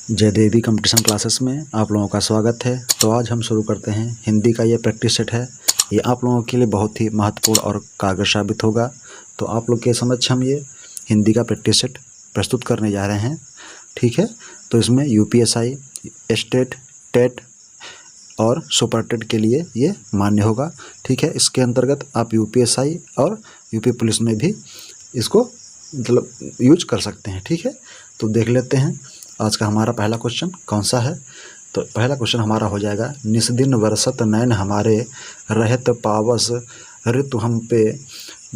जय देवी competition classes में आप लोगों का स्वागत है। तो आज हम शुरू करते हैं हिंदी का ये प्रैक्टिस सेट है। ये आप लोगों के लिए बहुत ही महत्वपूर्ण और कारगर साबित होगा। तो आप लोग के समक्ष हम ये हिंदी का प्रैक्टिस सेट प्रस्तुत करने जा रहे हैं, ठीक है। तो इसमें यूपीएसआई, स्टेट, टेट और सुपर टेट के लिए ये मान्य होगा, ठीक है। इसके अंतर्गत आप यूपीएसआई और यूपी पुलिस में भी इसको मतलब यूज कर सकते हैं, ठीक है। तो देख लेते हैं आज का हमारा पहला क्वेश्चन कौन सा है। तो पहला क्वेश्चन हमारा हो जाएगा, निस्दिन बरसत नैन हमारे, रहत पावस ऋतु हम पे,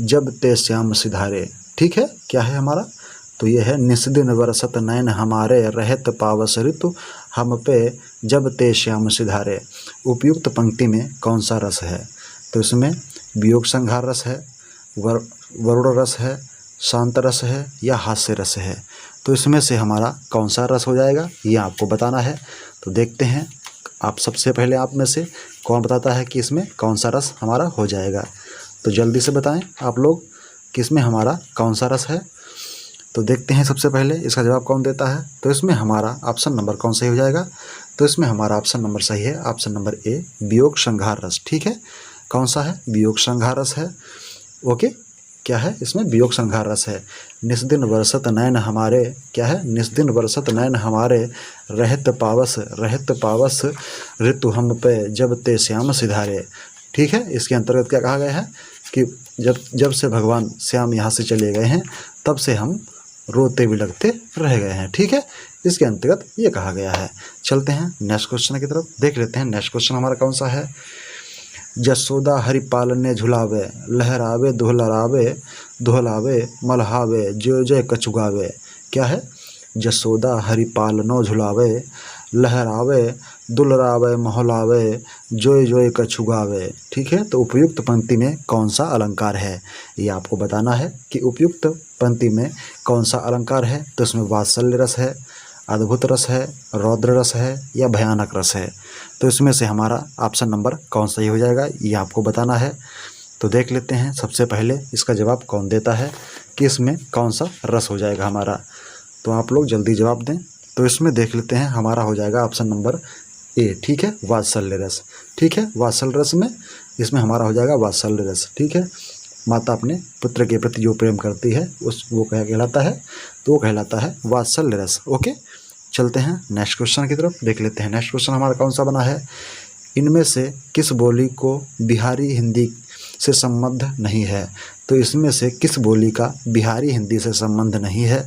जब ते श्याम सिधारे। ठीक है, क्या है हमारा? तो ये है निस्दिन बरसत नैन हमारे, रहत पावस ऋतु हम पे, जब ते श्याम सिधारे। उपयुक्त पंक्ति में कौन सा रस है? तो इसमें वियोग संहार रस है, वरुण रस है, शांत रस है या हास्य रस है। तो इसमें से हमारा कौन सा रस हो जाएगा ये आपको बताना है। तो देखते हैं आप सबसे पहले आप में से कौन बताता है कि इसमें कौन सा रस हमारा हो जाएगा। तो जल्दी से बताएं आप लोग कि इसमें हमारा कौन सा रस है। तो देखते हैं सबसे पहले इसका जवाब कौन देता है। तो इसमें हमारा ऑप्शन नंबर कौन सही हो जाएगा? तो इसमें हमारा ऑप्शन नंबर सही है, ऑप्शन नंबर ए, वियोग संहार रस। ठीक है, कौन सा है? वियोग संहार रस है। ओके, क्या है इसमें? वियोग संहार रस है। निस्दिन बरसत नैन हमारे, क्या है? निस्दिन बरसत नैन हमारे, रहत पावस ऋतु हम पे, जब ते श्याम सिधारे। ठीक है, इसके अंतर्गत क्या कहा गया है कि जब से भगवान श्याम यहाँ से चले गए हैं तब से हम रोते बिलखते रह गए हैं। ठीक है, इसके अंतर्गत ये कहा गया है। चलते हैं नेक्स्ट क्वेश्चन की तरफ, देख लेते हैं नेक्स्ट क्वेश्चन हमारा कौन सा है। जसोदा हरि पालने झुलावे, लहरावे दुहलावे मलहावे, जय जय कछुगावे। क्या है? जसोदा हरि पालनो झुलावे, लहरावे दुलरावे मोहलावे, जोय जोय कछुगावे। ठीक है, तो उपयुक्त पंक्ति में कौन सा अलंकार है ये आपको बताना है कि उपयुक्त पंक्ति में कौन सा अलंकार है। तो इसमें वात्सल्य रस है, अद्भुत रस है, रौद्र रस है या भयानक रस है। तो इसमें से हमारा ऑप्शन नंबर कौन सही हो जाएगा ये आपको बताना है। तो देख लेते हैं सबसे पहले इसका जवाब कौन देता है कि इसमें कौन सा रस हो जाएगा हमारा। तो आप लोग जल्दी जवाब दें। तो इसमें देख लेते हैं हमारा हो जाएगा ऑप्शन नंबर ए, ठीक है, वात्सल्य रस। ठीक है, वात्सल्य रस में इसमें हमारा हो जाएगा वात्सल्य रस। ठीक है, माता अपने पुत्र के प्रति जो प्रेम करती है वो कहलाता है, तो वो कहलाता है वात्सल्य रस। ओके, चलते हैं नेक्स्ट क्वेश्चन की तरफ, देख लेते हैं नेक्स्ट क्वेश्चन हमारा कौन सा बना है। इनमें से किस बोली को बिहारी हिंदी से संबंध नहीं है? तो इसमें से किस बोली का बिहारी हिंदी से संबंध नहीं है?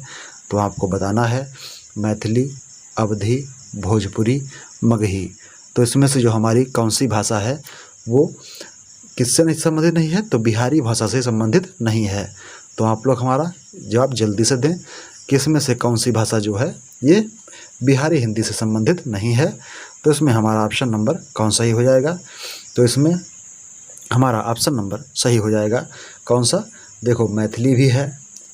तो आपको बताना है मैथिली, अवधी, भोजपुरी, मगही। तो इसमें से जो हमारी कौन सी भाषा है वो किससे नहीं संबंधित नहीं है? तो बिहारी भाषा से संबंधित नहीं है। तो आप लोग हमारा जवाब जल्दी से दें कि इसमें से कौन सी भाषा जो है ये बिहारी हिंदी से संबंधित नहीं है। तो इसमें हमारा ऑप्शन नंबर कौन सही हो जाएगा? तो इसमें हमारा ऑप्शन नंबर सही हो जाएगा कौन सा? देखो, मैथिली भी है,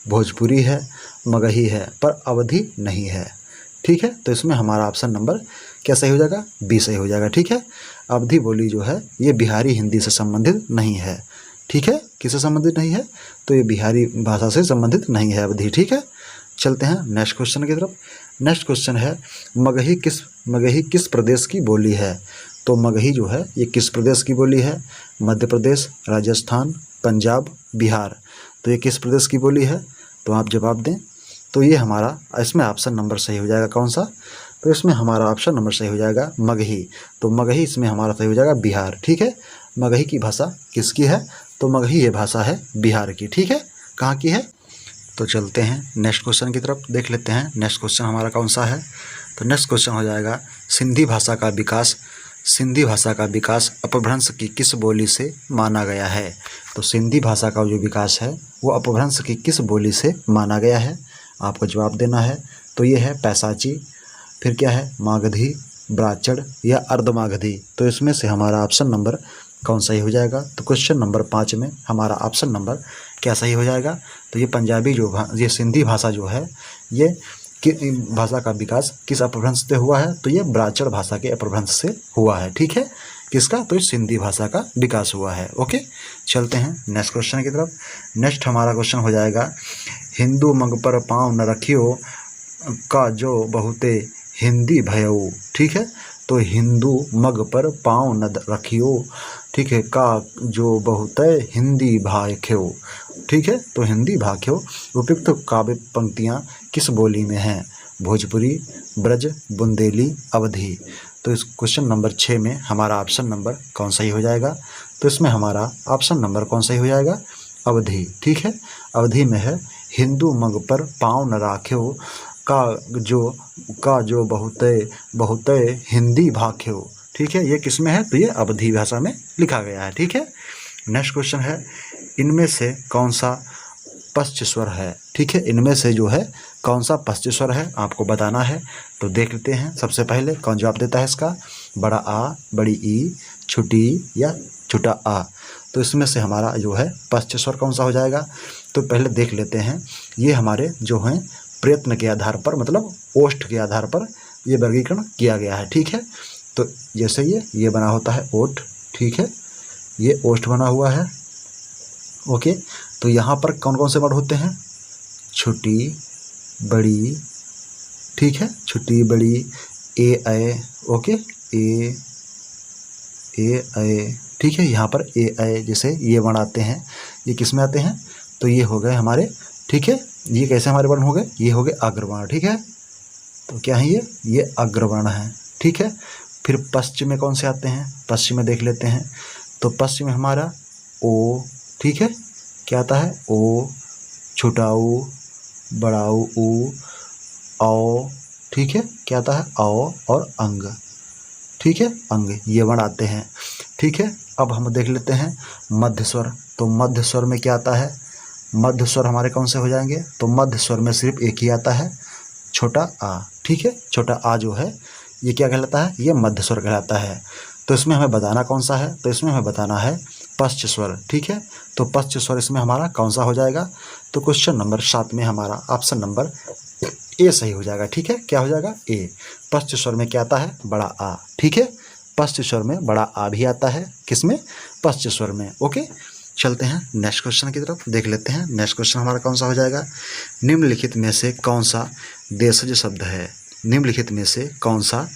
भोजपुरी है, मगही है, पर अवधी नहीं है। ठीक है, तो इसमें हमारा ऑप्शन नंबर क्या सही हो जाएगा? बी सही हो जाएगा। ठीक है, अवधी बोली जो है ये बिहारी हिंदी से संबंधित नहीं है। ठीक है, किससे संबंधित नहीं है? तो ये बिहारी भाषा से संबंधित नहीं है अवधी। ठीक है, चलते हैं नेक्स्ट क्वेश्चन की तरफ। नेक्स्ट क्वेश्चन है, मगही किस प्रदेश की बोली है? तो मगही जो है ये किस प्रदेश की बोली है? मध्य प्रदेश, राजस्थान, पंजाब, बिहार। तो ये किस प्रदेश की बोली है? तो आप जवाब दें। तो ये हमारा इसमें ऑप्शन नंबर सही हो जाएगा कौन सा? तो इसमें हमारा ऑप्शन नंबर सही हो जाएगा मगही। तो मगही इसमें हमारा सही हो जाएगा बिहार। ठीक है, मगही की भाषा किसकी है? तो मगही ये भाषा है बिहार की। ठीक है, कहाँ की है? तो चलते हैं नेक्स्ट क्वेश्चन की तरफ, देख लेते हैं नेक्स्ट क्वेश्चन हमारा कौन सा है। तो नेक्स्ट क्वेश्चन हो जाएगा, सिंधी भाषा का विकास अपभ्रंश की किस बोली से माना गया है? तो सिंधी भाषा का जो विकास है वो अपभ्रंश की किस बोली से माना गया है? आपको जवाब देना है। तो ये है पैसाची, फिर क्या है, मागधी, ब्राचड़ या अर्धमागधी। तो इसमें से हमारा ऑप्शन नंबर कौन सही हो जाएगा? तो क्वेश्चन नंबर 5 में हमारा ऑप्शन नंबर क्या सही हो जाएगा? तो ये पंजाबी ये सिंधी भाषा जो है ये भाषा का विकास किस अपभ्रंश से हुआ है? तो ये ब्राचड़ भाषा के अपभ्रंश से हुआ है। ठीक है, किसका? तो सिंधी भाषा का विकास हुआ है। ओके, चलते हैं नेक्स्ट क्वेश्चन की तरफ। नेक्स्ट हमारा क्वेश्चन हो जाएगा, हिंदू मंग पर पाँव न रखियो का जो बहुते हिंदी भयो, ठीक है। तो हिंदू मग पर पाँव न रखियो, ठीक है। का जो बहुतय हिंदी भाख्यो, ठीक है। तो हिंदी भाख्यो उपयुक्त काव्य पंक्तियाँ किस बोली में हैं? भोजपुरी, ब्रज, बुंदेली, अवधी। तो इस क्वेश्चन नंबर 6 में हमारा ऑप्शन नंबर कौन सही हो जाएगा? तो इसमें हमारा ऑप्शन नंबर कौन सही हो जाएगा? अवधी, ठीक है। अवधी में है हिंदू मग पर पाँव न राख्यो, का जो बहुतय हिंदी भाख्यो, ठीक है। ये किस में है? तो ये अवधी भाषा में लिखा गया है, ठीक है। नेक्स्ट क्वेश्चन है इनमें से कौन सा पश्च स्वर है, ठीक है। इनमें से जो है कौन सा पश्च स्वर है आपको बताना है। तो देख लेते हैं सबसे पहले कौन जवाब देता है इसका, बड़ा आ, बड़ी ई, छोटी या छोटा आ। तो इसमें से हमारा जो है पश्च स्वर कौन सा हो जाएगा? तो पहले देख लेते हैं। ये हमारे जो हैं प्रयत्न के आधार पर, मतलब ओष्ठ के आधार पर ये वर्गीकरण किया गया है, ठीक है। तो जैसे ये बना होता है ओठ, ठीक है। ये ओष्ठ बना हुआ है, ओके। तो यहाँ पर कौन कौन से वर्ड होते हैं? छोटी, बड़ी, ठीक है। छोटी, बड़ी, ए ऐ, ओके, ए ऐ, ठीक है। यहाँ पर ए ऐ जैसे ये वर्ण आते हैं, ये किस में आते हैं? तो ये हो गए हमारे, ठीक है। ये कैसे हमारे वर्ण हो गए? ये हो गए अग्रवर्ण, ठीक है। तो क्या है ये अग्रवर्ण है, ठीक है। फिर पश्चिम में कौन से आते हैं? पश्चिम में देख लेते हैं। तो पश्चिम में हमारा ओ, ठीक है। क्या आता है? ओ, छोटा ऊ, बड़ा ऊ, औ, ठीक है। क्या आता है? औ और अंग, ठीक है। अंग, ये वर्ण आते हैं, ठीक है। अब हम देख लेते हैं मध्य स्वर। तो मध्य स्वर में क्या आता है? मध्य स्वर हमारे कौन से हो जाएंगे? तो मध्य स्वर में सिर्फ एक ही आता है, छोटा आ, ठीक है। छोटा आ जो है ये क्या कहलाता है? ये मध्य स्वर कहलाता है। तो इसमें हमें बताना कौन सा है? तो इसमें हमें बताना है पश्च स्वर, ठीक है। तो पश्च स्वर इसमें हमारा कौन सा हो जाएगा? तो क्वेश्चन नंबर 7 में हमारा ऑप्शन नंबर ए सही हो जाएगा, ठीक है। क्या हो जाएगा? ए। पश्च स्वर में क्या आता है? बड़ा आ, ठीक है। पश्च स्वर में बड़ा आ भी आता है, किसमें? पश्च स्वर में, ओके। चलते हैं नेक्स्ट क्वेश्चन की तरफ, देख लेते हैं नेक्स्ट क्वेश्चन हमारा कौन सा हो जाएगा। निम्नलिखित में से कौन सा देशज शब्द है? निम्नलिखित में से कौन सा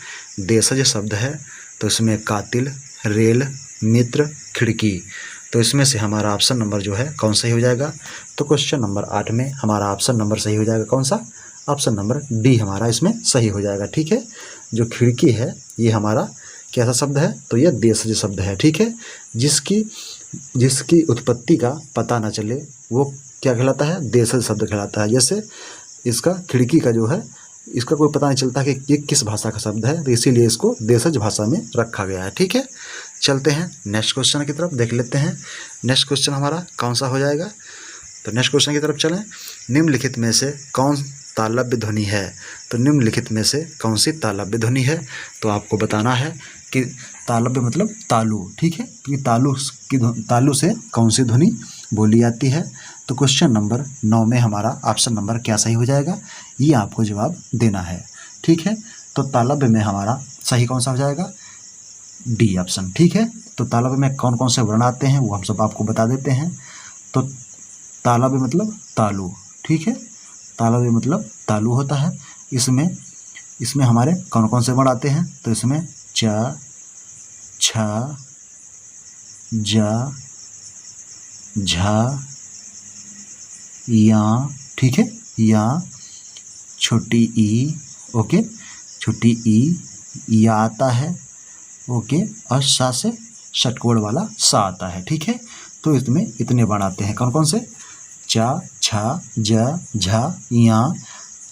देशज शब्द है? तो इसमें कातिल, रेल, मित्र, खिड़की। तो इसमें से हमारा ऑप्शन नंबर जो है कौन सही हो जाएगा? तो क्वेश्चन नंबर 8 में हमारा ऑप्शन नंबर सही हो जाएगा कौन सा? ऑप्शन नंबर डी हमारा इसमें सही हो जाएगा, ठीक है। जो खिड़की है ये हमारा कैसा शब्द है? तो यह देशज शब्द है, ठीक है। जिसकी उत्पत्ति का पता न चले वो क्या कहलाता है? देशज शब्द कहलाता है। जैसे इसका खिड़की का जो है इसका कोई पता नहीं चलता कि ये किस भाषा का शब्द है, तो इसीलिए इसको देशज भाषा में रखा गया है, ठीक है। चलते हैं नेक्स्ट क्वेश्चन की तरफ, देख लेते हैं नेक्स्ट क्वेश्चन हमारा कौन सा हो जाएगा। तो नेक्स्ट क्वेश्चन की तरफ चलें। निम्नलिखित में से कौन तालव्य ध्वनि है? तो निम्नलिखित में से कौन सी तालव्य ध्वनि है? तो आपको बताना है कि तालव्य मतलब तालु, ठीक है। कि तालु से कौन सी ध्वनि बोली जाती है? तो क्वेश्चन नंबर 9 में हमारा ऑप्शन नंबर क्या सही हो जाएगा? ये आपको जवाब देना है, ठीक है। तो तालव्य में हमारा सही कौन सा हो जाएगा? डी ऑप्शन, ठीक है। तो तालव्य में कौन कौन से वर्ण आते हैं वो हम सब आपको बता देते हैं। तो तालव्य मतलब तालु, ठीक है। तालव्य मतलब तालु होता है। इसमें हमारे कौन कौन से वर्ण आते हैं? तो इसमें च, छ, ज, झ, या, ठीक है। या, छोटी ई, ओके, छोटी ई या आता है, ओके। और सा से षटकोण वाला सा आता है, ठीक है। तो इसमें इतने वर्ण आते हैं, कौन कौन से? च, छ, ज, झ, या,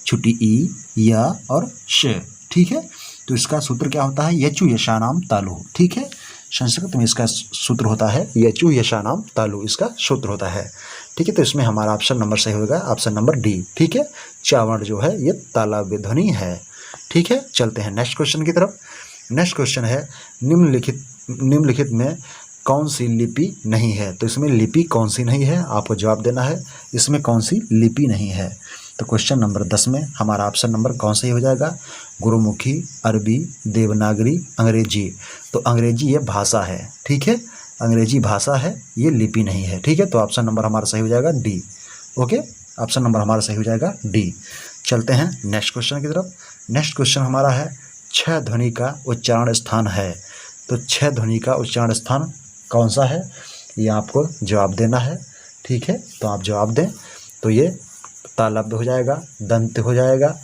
छोटी ई, या और श, ठीक है। तो इसका सूत्र क्या होता है? यचु यशानाम तालु, ठीक है। संस्कृत में इसका सूत्र होता है यचु यशानाम तालु, इसका सूत्र होता है, ठीक है। तो इसमें हमारा ऑप्शन नंबर सही होगा, ऑप्शन नंबर डी, ठीक है। चावर्ण जो है ये तालव्य ध्वनि है, ठीक है। चलते हैं नेक्स्ट क्वेश्चन की तरफ। नेक्स्ट क्वेश्चन है निम्नलिखित में कौन सी लिपि नहीं है? तो इसमें लिपि कौन सी नहीं है आपको जवाब देना है। इसमें कौन सी लिपि नहीं है? तो क्वेश्चन नंबर 10 में हमारा ऑप्शन नंबर कौन सही हो जाएगा? गुरुमुखी, अरबी, देवनागरी, अंग्रेजी। तो अंग्रेजी ये भाषा है, ठीक है। अंग्रेजी भाषा है, ये लिपि नहीं है, ठीक है। तो ऑप्शन नंबर हमारा सही हो जाएगा डी, ओके। ऑप्शन नंबर हमारा सही हो जाएगा डी। चलते हैं नेक्स्ट क्वेश्चन की तरफ। नेक्स्ट क्वेश्चन हमारा है छह ध्वनि का उच्चारण स्थान है। तो छह ध्वनि का उच्चारण स्थान कौन सा है, ये आपको जवाब देना है। ठीक है, तो आप जवाब दें। तो ये तालव्य हो जाएगा, दंत हो जाएगा,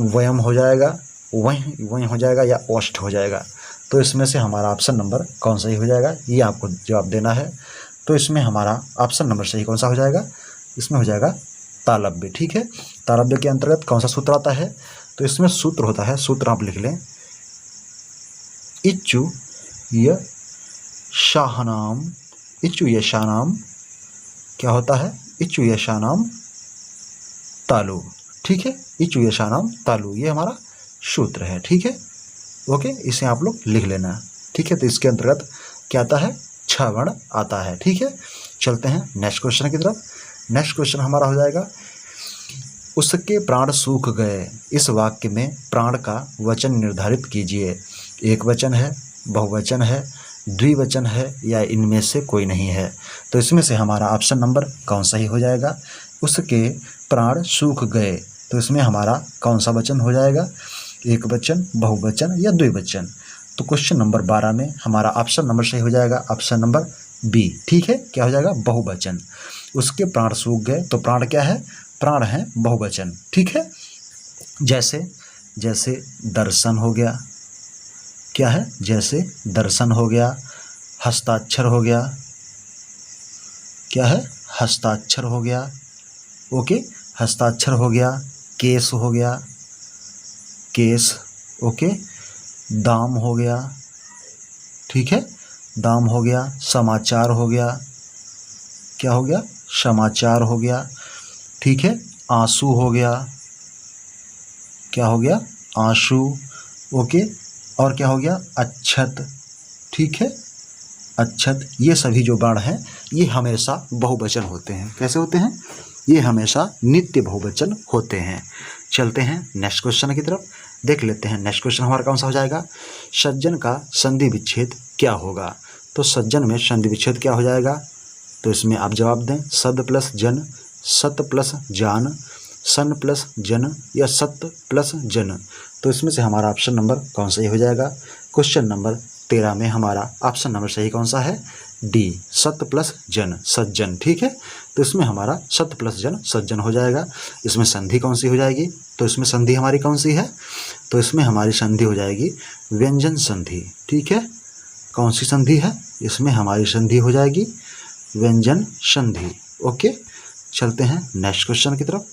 वयम हो जाएगा, वहीं हो जाएगा या ओष्ठ हो जाएगा। तो इसमें से हमारा ऑप्शन नंबर कौन सा ही हो जाएगा, ये आपको जवाब देना है। तो इसमें हमारा ऑप्शन नंबर सही कौन सा हो जाएगा, इसमें हो जाएगा तालव्य। ठीक है, तालव्य के अंतर्गत कौन सा सूत्र आता है, तो इसमें सूत्र होता है, सूत्र आप लिख लें, इच्चु य शाहनाम, इच्चु यशानाम क्या होता है, इच्चु यशानाम तालु। ठीक है, इच्चु यशानाम तालु, ये हमारा सूत्र है। ठीक है, ओके, इसे आप लोग लिख लेना। ठीक है, तो इसके अंतर्गत क्या आता है, छह वर्ण आता है। ठीक है, चलते हैं नेक्स्ट क्वेश्चन की तरफ। नेक्स्ट क्वेश्चन हमारा हो जाएगा उसके प्राण सूख गए। इस वाक्य में प्राण का वचन निर्धारित कीजिए। एक वचन है, बहुवचन है, द्विवचन है या इनमें से कोई नहीं है। तो इसमें से हमारा ऑप्शन नंबर कौन सा ही हो जाएगा, उसके प्राण सूख गए। तो इसमें हमारा कौन सा वचन हो जाएगा, एक वचन, बहुवचन या द्विवचन। तो क्वेश्चन नंबर 12 में हमारा ऑप्शन नंबर सही हो जाएगा ऑप्शन नंबर बी। ठीक है, क्या हो जाएगा, बहुवचन। उसके प्राण सूख गए, तो प्राण क्या है, प्राण है बहुवचन। ठीक है, जैसे दर्शन हो गया, क्या है, जैसे दर्शन हो गया, हस्ताक्षर हो गया, क्या है, हस्ताक्षर हो गया, ओके, हस्ताक्षर हो गया, केस हो गया, केस, ओके, दाम हो गया, ठीक है, दाम हो गया, समाचार हो गया, क्या हो गया, समाचार हो गया, ठीक है, आंसू हो गया, क्या हो गया, आंसू, ओके, और क्या हो गया, अक्षत, ठीक है, अक्षत। ये सभी जो वर्ण हैं ये हमेशा बहुवचन होते हैं। कैसे होते हैं, ये हमेशा नित्य बहुवचन होते हैं। चलते हैं नेक्स्ट क्वेश्चन की तरफ, देख लेते हैं नेक्स्ट क्वेश्चन हमारा कौन सा हो जाएगा, सज्जन का संधि विच्छेद क्या होगा। तो सज्जन में संधि विच्छेद क्या हो जाएगा, तो इसमें आप जवाब दें, सद प्लस जन, सत प्लस जान, सन प्लस जन या सत प्लस जन। तो इसमें से हमारा ऑप्शन नंबर कौन सा ही हो जाएगा, क्वेश्चन नंबर 13 में हमारा ऑप्शन नंबर सही कौन सा है, डी, सत प्लस जन, सज्जन। ठीक है, तो इसमें हमारा सत प्लस जन सज्जन हो जाएगा। इसमें संधि कौन सी हो जाएगी, तो इसमें संधि हमारी कौन सी है, तो इसमें हमारी संधि हो जाएगी व्यंजन संधि। ठीक है, कौन सी संधि है, इसमें हमारी संधि हो जाएगी व्यंजन संधि। ओके, चलते हैं नेक्स्ट क्वेश्चन की तरफ।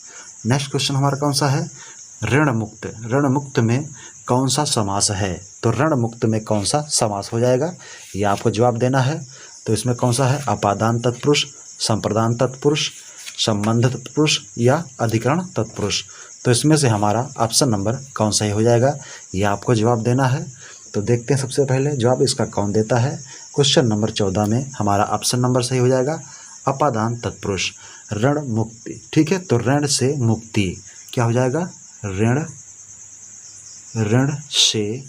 नेक्स्ट क्वेश्चन हमारा कौन सा है, ऋण मुक्त। ऋण मुक्त में कौन सा समास है, तो ऋण मुक्त में कौन सा समास हो जाएगा, ये आपको जवाब देना है। तो इसमें कौन सा है, अपादान तत्पुरुष, संप्रदान तत्पुरुष, संबंध तत्पुरुष या अधिकरण तत्पुरुष। तो इसमें से हमारा ऑप्शन नंबर कौन सा ही हो जाएगा, ये आपको जवाब देना है। तो देखते हैं सबसे पहले जवाब इसका कौन देता है। क्वेश्चन नंबर 14 में हमारा ऑप्शन नंबर सही हो जाएगा अपादान तत्पुरुष, ऋण मुक्ति। ठीक है, तो ऋण से मुक्ति क्या हो जाएगा, ऋण से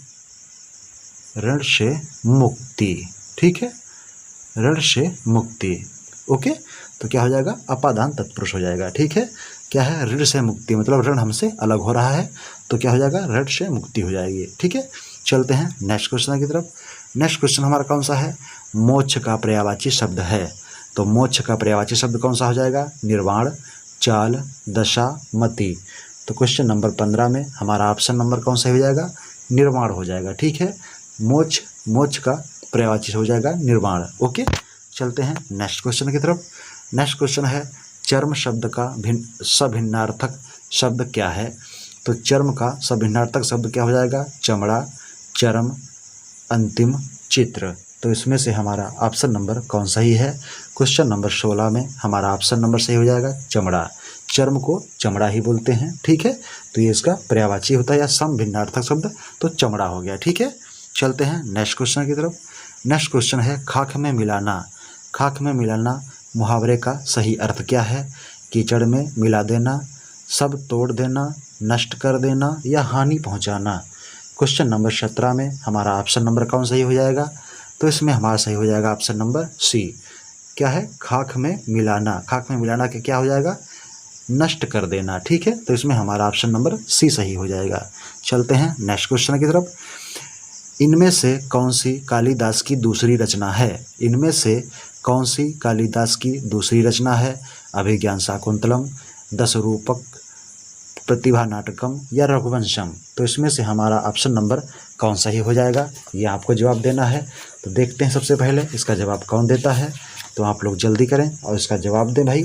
मुक्ति। ठीक है, ऋण से मुक्ति। ओके, तो क्या हो जाएगा, अपादान तत्पुरुष हो जाएगा। ठीक है, क्या है, ऋण से मुक्ति मतलब ऋण हमसे अलग हो रहा है, तो क्या हो जाएगा, ऋण से मुक्ति हो जाएगी। ठीक है, चलते हैं नेक्स्ट क्वेश्चन की तरफ। नेक्स्ट क्वेश्चन हमारा कौन सा है, मोक्ष का पर्यायवाची शब्द है। तो मोक्ष का पर्यायवाची शब्द कौन सा हो जाएगा, निर्वाण, चाल, दशा, मति। तो क्वेश्चन नंबर 15 में हमारा ऑप्शन नंबर कौन सा हो जाएगा, निर्वाण हो जाएगा। ठीक है, मोक्ष का पर्यायवाची हो जाएगा निर्वाण। ओके, चलते हैं नेक्स्ट क्वेश्चन की तरफ। नेक्स्ट क्वेश्चन है चर्म शब्द का सभिन्नार्थक शब्द क्या है। तो चर्म का सभिन्नार्थक शब्द क्या हो जाएगा, चमड़ा, चर्म, अंतिम, चित्र। तो इसमें से हमारा ऑप्शन नंबर कौन सा ही है, क्वेश्चन नंबर 16 में हमारा ऑप्शन नंबर सही हो जाएगा चमड़ा। चर्म को चमड़ा ही बोलते हैं। ठीक है, तो ये इसका पर्यायवाची होता है या समभिन्नार्थक शब्द, तो चमड़ा हो गया। ठीक है, चलते हैं नेक्स्ट क्वेश्चन की तरफ। नेक्स्ट क्वेश्चन है खाक में मिलाना। खाक में मिलाना मुहावरे का सही अर्थ क्या है, कीचड़ में मिला देना, सब तोड़ देना, नष्ट कर देना या हानि पहुंचाना। क्वेश्चन नंबर 17 में हमारा ऑप्शन नंबर कौन सही हो जाएगा, तो इसमें हमारा सही हो जाएगा ऑप्शन नंबर सी, क्या है, खाक में मिलाना। खाक में मिलाना के क्या हो जाएगा, नष्ट कर देना। ठीक है, तो इसमें हमारा ऑप्शन नंबर सी सही हो जाएगा। चलते हैं नेक्स्ट क्वेश्चन की तरफ। इनमें से कौन सी कालिदास की दूसरी रचना है? इनमें से कौन सी कालिदास की दूसरी रचना है? अभिज्ञान शाकुंतलम, दशरूपक, प्रतिभा नाटकम या रघुवंशम। तो इसमें से हमारा ऑप्शन नंबर कौन सही हो जाएगा, ये आपको जवाब देना है। तो देखते हैं सबसे पहले इसका जवाब कौन देता है। तो आप लोग जल्दी करें और इसका जवाब दें भाई।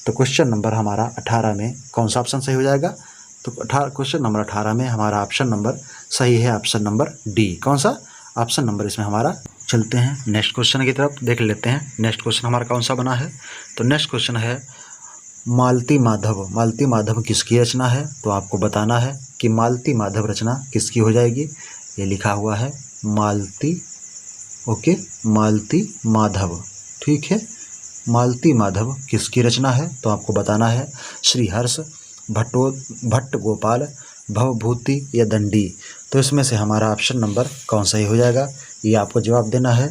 तो क्वेश्चन नंबर हमारा 18 में कौन सा ऑप्शन सही हो जाएगा? तो क्वेश्चन नंबर 18 में हमारा ऑप्शन नंबर सही है ऑप्शन नंबर डी। कौन सा ऑप्शन नंबर इसमें हमारा। चलते हैं नेक्स्ट क्वेश्चन की तरफ, देख लेते हैं नेक्स्ट क्वेश्चन हमारा कौन सा बना है। तो नेक्स्ट क्वेश्चन है मालती माधव। मालती माधव किसकी रचना है? तो आपको बताना है कि मालती माधव रचना किसकी हो जाएगी। ये लिखा हुआ है मालती, ओके, मालती माधव। ठीक है, मालती माधव किसकी रचना है? तो आपको बताना है श्रीहर्ष, भट्ट गोपाल, भवभूति या दंडी। तो इसमें से हमारा ऑप्शन नंबर कौन सही हो जाएगा, ये आपको जवाब देना है।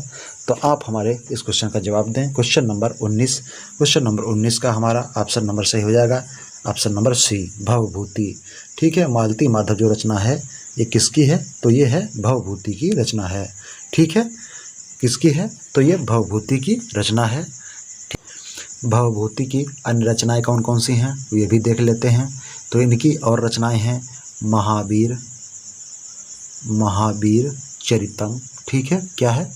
तो आप हमारे इस क्वेश्चन का जवाब दें। क्वेश्चन नंबर 19, क्वेश्चन नंबर 19 का हमारा ऑप्शन नंबर सही हो जाएगा ऑप्शन नंबर सी, भवभूति। ठीक है, मालती माधव जो रचना है ये किसकी है? तो ये है भवभूति की रचना है। ठीक है, किसकी है? तो ये भवभूति की रचना है। भवभूति की अन्य रचनाएं कौन कौन सी हैं ये भी देख लेते हैं। तो इनकी और रचनाएं हैं महावीर, महावीर चरितम। ठीक है, क्या है?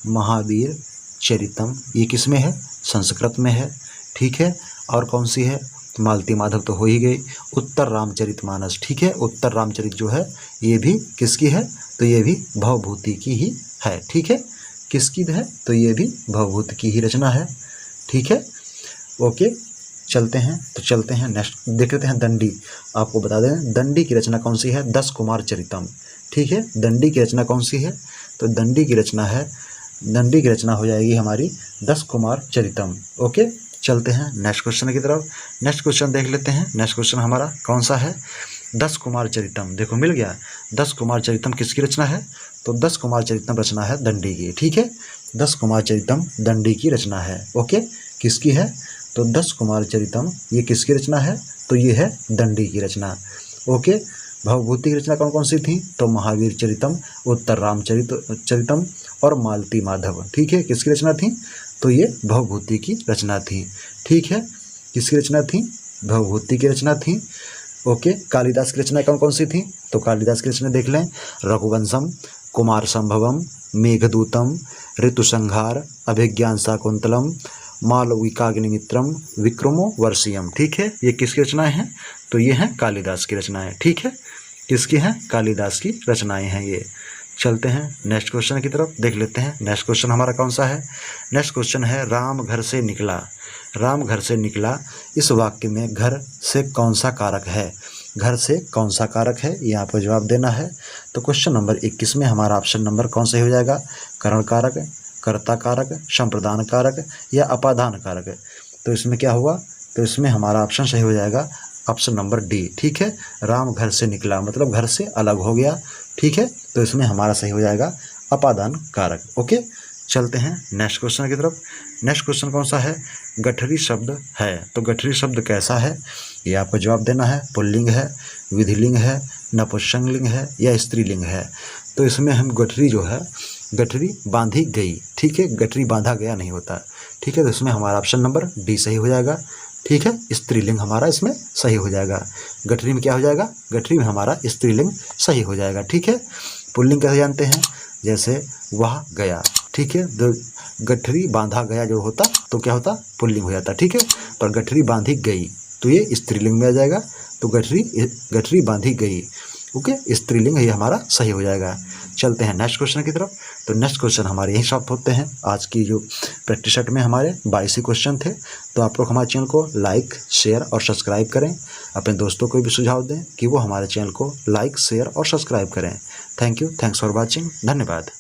महावीर चरितम। ये किस में है? संस्कृत में है। ठीक है, और कौन सी है? मालती माधव तो हो ही गई। उत्तर रामचरितमानस। ठीक है, उत्तर रामचरित जो है ये भी किसकी है? तो ये भी भवभूति की ही है। ठीक है, किसकी है? तो ये भी भवभूति की ही रचना है। ठीक है, ओके, चलते हैं। तो चलते हैं नेक्स्ट, देख लेते हैं दंडी। आपको बता दें दंडी की रचना कौन सी है? दस कुमार चरितम। ठीक है, दंडी की रचना कौन सी है? तो दंडी की रचना है, दंडी की रचना हो जाएगी हमारी दस कुमार चरितम। ओके, चलते हैं नेक्स्ट क्वेश्चन की तरफ। नेक्स्ट क्वेश्चन देख लेते हैं। नेक्स्ट क्वेश्चन हमारा कौन सा है? दस कुमार चरितम। देखो मिल गया, दस कुमार चरितम किसकी रचना है? तो दस कुमार चरितम रचना है दंडी की। ठीक है, दस कुमार चरितम दंडी की रचना है। ओके, किसकी है? तो दस कुमार चरितम ये किसकी रचना है? तो ये है दंडी की रचना। ओके, भवभूति की रचना कौन कौन सी थी? तो महावीर चरितम, उत्तर चरितम और मालती माधव। ठीक है, किसकी रचना थी? तो ये भवभूति की रचना थी। ठीक है, किसकी रचना थी? भवभूति की रचना थी। ओके, कालिदास की रचना कौन कौन सी थी? तो कालिदास की रचना देख लें, रघुवंशम, कुमार संभवम, मेघदूतम, ऋतुसंहार, अभिज्ञान शाकुंतलम, मालविकाग्निमित्रम, विक्रमो वर्षियम। ठीक है, ये किसकी रचनाएं हैं? तो ये हैं कालिदास की रचनाएं। ठीक है, किसकी हैं? कालिदास की रचनाएं हैं ये। चलते हैं नेक्स्ट क्वेश्चन की तरफ, देख लेते हैं नेक्स्ट क्वेश्चन हमारा कौन सा है। नेक्स्ट क्वेश्चन है राम घर से निकला। राम घर से निकला, इस वाक्य में घर से कौन सा कारक है? घर से कौन सा कारक है, ये आपको जवाब देना है। तो क्वेश्चन नंबर 21 में हमारा ऑप्शन नंबर कौन सही हो जाएगा? करण कारक, कर्ता कारक, संप्रदान कारक या अपादान कारक। तो इसमें क्या हुआ? तो इसमें हमारा ऑप्शन सही हो जाएगा ऑप्शन नंबर डी। ठीक है, राम घर से निकला मतलब घर से अलग हो गया। ठीक है, तो इसमें हमारा सही हो जाएगा अपादान कारक। ओके, चलते हैं नेक्स्ट क्वेश्चन की तरफ। नेक्स्ट क्वेश्चन कौन सा है? गठरी शब्द है। तो गठरी शब्द कैसा है, ये आपको जवाब देना है। पुल्लिंग है, विधिलिंग है, नपुंसकलिंग है या स्त्रीलिंग है। तो इसमें हम गठरी जो है, गठरी बांधी गई। ठीक है, गठरी बांधा गया नहीं होता। ठीक है, तो इसमें हमारा ऑप्शन नंबर डी सही हो जाएगा। ठीक है, स्त्रीलिंग हमारा इसमें सही हो जाएगा। गठरी में क्या हो जाएगा? गठरी में हमारा स्त्रीलिंग सही हो जाएगा। ठीक है, पुल्लिंग कैसे जानते हैं? जैसे वह गया। ठीक है, तो गठरी बांधा गया जो होता तो क्या होता? पुल्लिंग हो जाता। ठीक है, पर गठरी बांधी गई तो ये स्त्रीलिंग में आ जाएगा। तो गठरी बांधी गई, ओके, स्त्रीलिंग ये हमारा सही हो जाएगा। चलते हैं नेक्स्ट क्वेश्चन की तरफ। तो नेक्स्ट क्वेश्चन हमारे यहीं समाप्त होते हैं। आज की जो प्रैक्टिस सेट में हमारे 22 ही क्वेश्चन थे। तो आप लोग हमारे चैनल को लाइक, शेयर और सब्सक्राइब करें। अपने दोस्तों को भी सुझाव दें कि वो हमारे चैनल को लाइक, शेयर और सब्सक्राइब करें। Thank you, thanks for watching, धन्यवाद।